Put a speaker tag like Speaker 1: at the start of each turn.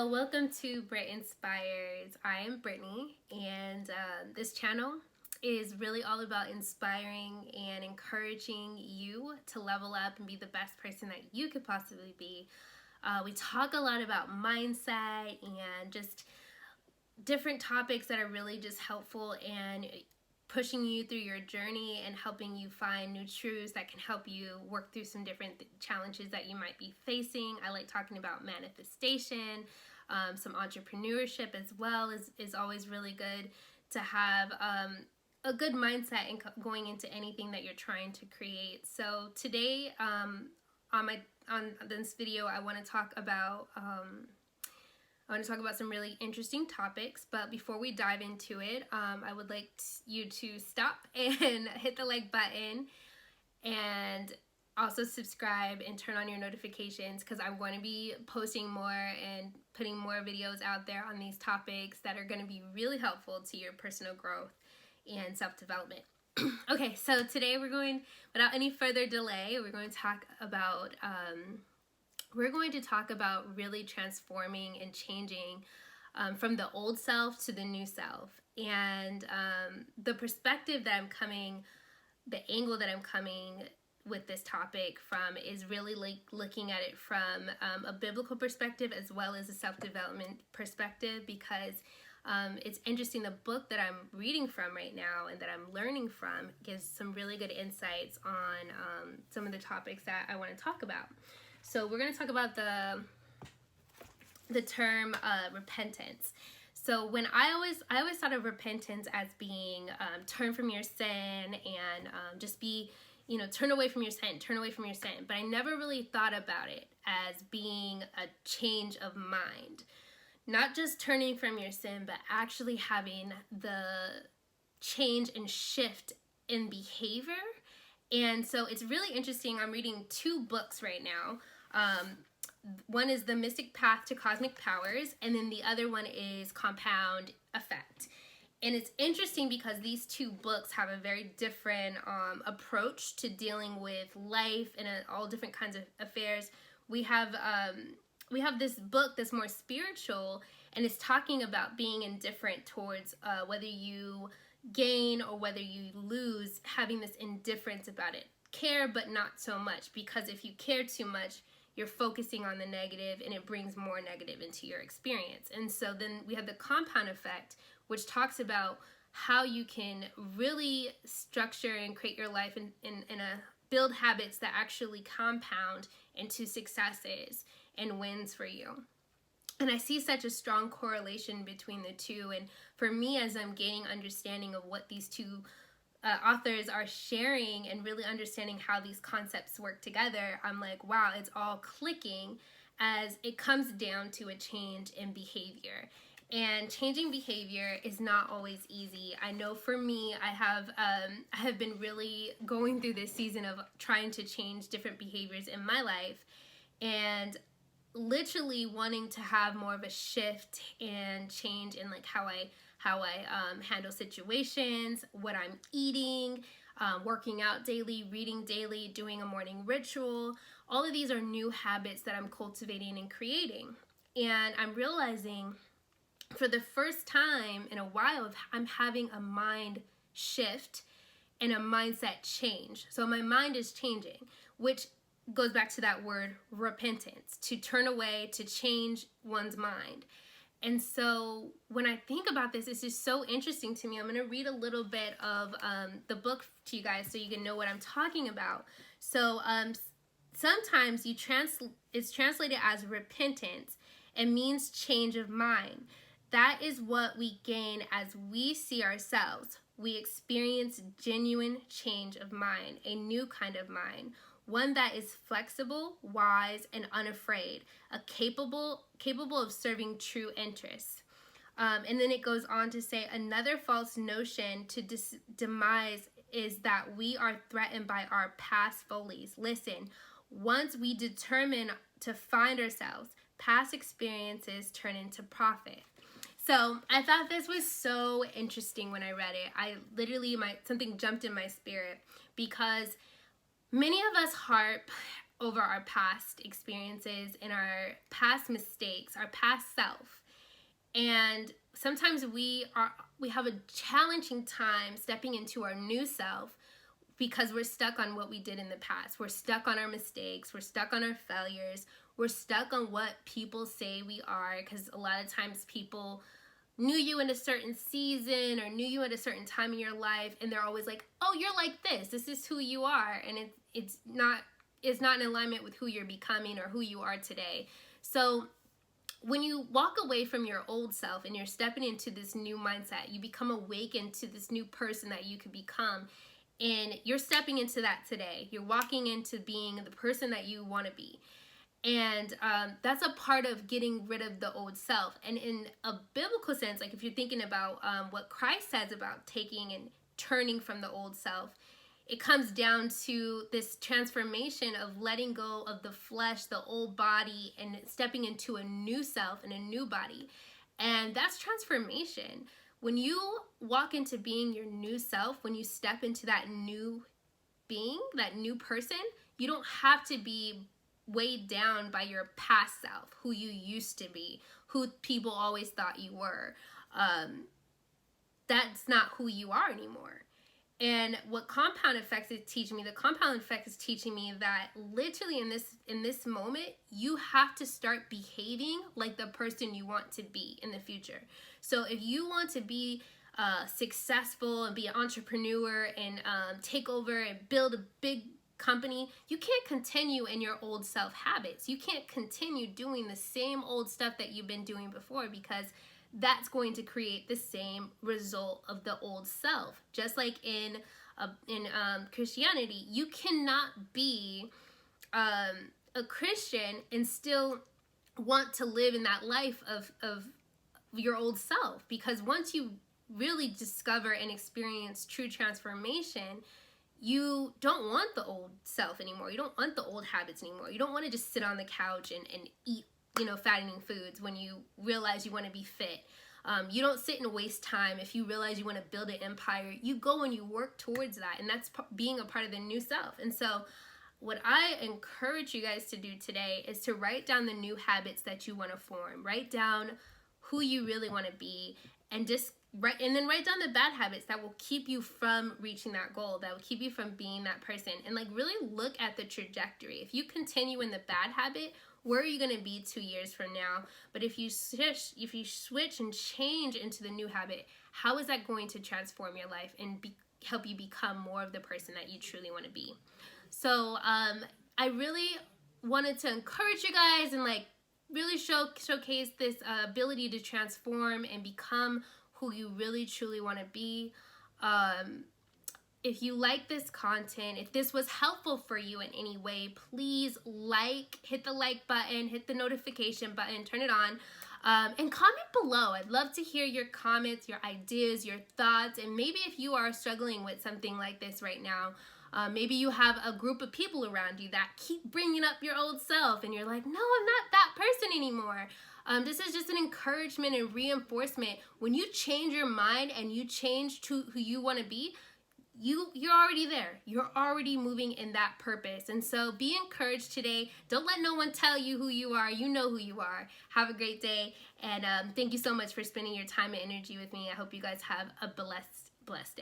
Speaker 1: So welcome to Brittinspires. I am Brittany, and this channel is really all about inspiring and encouraging you to level up and be the best person that you could possibly be. We talk a lot about mindset and just different topics that are really just helpful and pushing you through your journey and helping you find new truths that can help you work through some different challenges that you might be facing. I like talking about manifestation, some entrepreneurship as well is always really good to have a good mindset in going into anything that you're trying to create. So today on this video, I want to talk about some really interesting topics, but before we dive into it, I would like you to stop and hit the like button and also subscribe and turn on your notifications, because I want to be posting more and putting more videos out there on these topics that are going to be really helpful to your personal growth and self-development. Okay, so today without any further delay, we're going to talk about really transforming and changing from the old self to the new self. And the perspective that the angle that I'm coming with this topic from is really like looking at it from a biblical perspective as well as a self-development perspective, because it's interesting. The book that I'm reading from right now and that I'm learning from gives some really good insights on some of the topics that I want to talk about. So we're going to talk about the term repentance. So when I always thought of repentance as being turn from your sin and just be, turn away from your sin. But I never really thought about it as being a change of mind. Not just turning from your sin, but actually having the change and shift in behavior. And so it's really interesting. I'm reading two books right now. One is The Mystic Path to Cosmic Powers, and then the other one is Compound Effect. And it's interesting because these two books have a very different approach to dealing with life and all different kinds of affairs. We have this book that's more spiritual, and it's talking about being indifferent towards whether you gain or whether you lose, having this indifference about it. Care, but not so much, because if you care too much, you're focusing on the negative and it brings more negative into your experience. And so then we have the compound effect, which talks about how you can really structure and create your life build habits that actually compound into successes and wins for you. And I see such a strong correlation between the two. And for me, as I'm gaining understanding of what these two authors are sharing and really understanding how these concepts work together, I'm like, wow, it's all clicking as it comes down to a change in behavior. And changing behavior is not always easy. I know for me, I have been really going through this season of trying to change different behaviors in my life, and literally wanting to have more of a shift and change in like how I handle situations, what I'm eating, working out daily, reading daily, doing a morning ritual. All of these are new habits that I'm cultivating and creating. And I'm realizing for the first time in a while, I'm having a mind shift and a mindset change. So my mind is changing, which goes back to that word repentance, to turn away, to change one's mind. And so when I think about this, it's just so interesting to me. I'm going to read a little bit of the book to you guys so you can know what I'm talking about. So sometimes it's translated as repentance and means change of mind. That is what we gain as we see ourselves. We experience genuine change of mind, a new kind of mind. One that is flexible, wise, and unafraid, capable of serving true interests. And then it goes on to say, another false notion to demise is that we are threatened by our past follies. Listen, once we determine to find ourselves, past experiences turn into profit. So I thought this was so interesting when I read it. I literally, something jumped in my spirit, because many of us harp over our past experiences and our past mistakes, our past self. And sometimes we have a challenging time stepping into our new self because we're stuck on what we did in the past. We're stuck on our mistakes. We're stuck on our failures. We're stuck on what people say we are, because a lot of times people knew you in a certain season or knew you at a certain time in your life, and they're always like, oh, you're like this. This is who you are. And it's not in alignment with who you're becoming or who you are today. So when you walk away from your old self and you're stepping into this new mindset, you become awakened to this new person that you could become. And you're stepping into that today. You're walking into being the person that you want to be. And that's a part of getting rid of the old self. And in a biblical sense, like if you're thinking about what Christ says about taking and turning from the old self, it comes down to this transformation of letting go of the flesh, the old body, and stepping into a new self and a new body. And that's transformation. When you walk into being your new self, when you step into that new being, that new person, you don't have to be weighed down by your past self, who you used to be, who people always thought you were. That's not who you are anymore. And what compound effects is teaching me, the compound effect is teaching me that literally in this moment, you have to start behaving like the person you want to be in the future. So if you want to be successful and be an entrepreneur and take over and build a big company, you can't continue in your old self habits. You can't continue doing the same old stuff that you've been doing before, because that's going to create the same result of the old self. Just like in Christianity, you cannot be a Christian and still want to live in that life of your old self, because once you really discover and experience true transformation, you don't want the old self anymore. You don't want the old habits anymore. You don't want to just sit on the couch and eat, fattening foods when you realize you want to be fit. You don't sit and waste time. If you realize you want to build an empire, you go and you work towards that. And that's being a part of the new self. And so what I encourage you guys to do today is to write down the new habits that you want to form. Write down who you really want to be, and write down the bad habits that will keep you from reaching that goal, that will keep you from being that person. And really look at the trajectory. If you continue in the bad habit, where are you going to be 2 years from now? But if you switch and change into the new habit, how is that going to transform your life and help you become more of the person that you truly want to be? So I really wanted to encourage you guys and really showcase this ability to transform and become who you really truly want to be. If you like this content, if this was helpful for you in any way, please hit the like button, hit the notification button, turn it on, and comment below. I'd love to hear your comments, your ideas, your thoughts, and maybe if you are struggling with something like this right now, maybe you have a group of people around you that keep bringing up your old self, and you're like, no, I'm not that person anymore. This is just an encouragement and reinforcement. When you change your mind and you change to who you want to be, you're already there. You're already moving in that purpose. And so be encouraged today. Don't let no one tell you who you are. You know who you are. Have a great day. And thank you so much for spending your time and energy with me. I hope you guys have a blessed day.